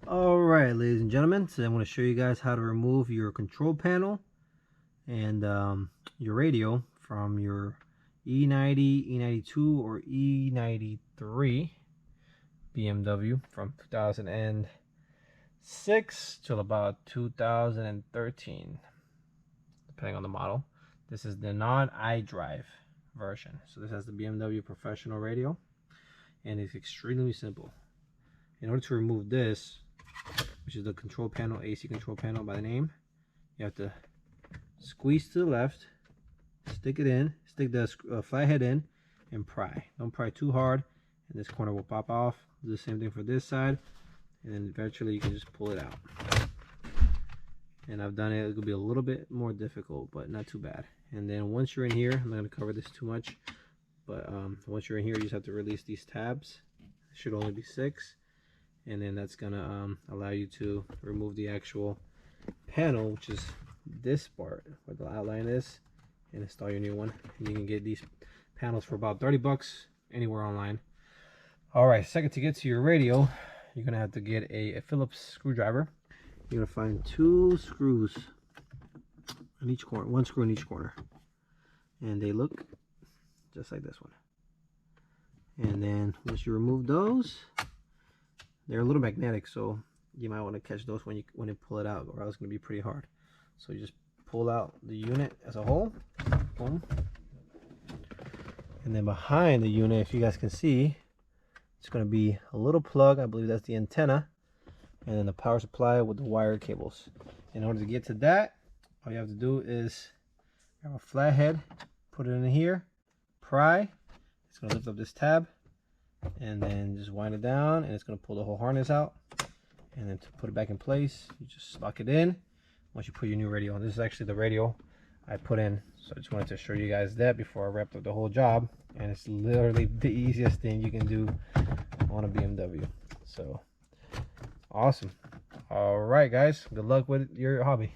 Alright, ladies and gentlemen, so I'm going to show you guys how to remove your control panel and your radio from your E90, E92, or E93 BMW from 2006 till about 2013, depending on the model. This is the non-iDrive version. So this has the BMW professional radio, and it's extremely simple. In order to remove this, which is the control panel, AC control panel by the name, you have to squeeze to the left, stick it in, stick the flathead in, and pry. Don't pry too hard, and this corner will pop off. Do the same thing for this side, and then eventually you can just pull it out. And I've done it. It'll be a little bit more difficult, but not too bad. And then once you're in here, I'm not going to cover this too much, but once you're in here, you just have to release these tabs. It should only be 6. And then that's gonna allow you to remove the actual panel, which is this part where the outline is, and install your new one. And you can get these panels for about 30 bucks anywhere online. Alright, second, to get to your radio, you're gonna have to get a Phillips screwdriver. You're gonna find 2 screws in each corner, 1 screw in each corner, and they look just like this one. And then once you remove those, they're a little magnetic, so you might want to catch those when you pull it out, or else it's going to be pretty hard. So you just pull out the unit as a whole, boom, and then behind the unit, if you guys can see, it's going to be a little plug. I believe that's the antenna, and then the power supply with the wire cables. In order to get to that, all you have to do is have a flathead, put it in here, pry. It's going to lift up this tab, and then just wind it down, and it's going to pull the whole harness out. And then to put it back in place, you just lock it in once you put your new radio on. This is actually the radio I put in, so I just wanted to show you guys that before I wrapped up the whole job. And it's literally the easiest thing you can do on a BMW. So awesome. All right, guys, good luck with your hobby.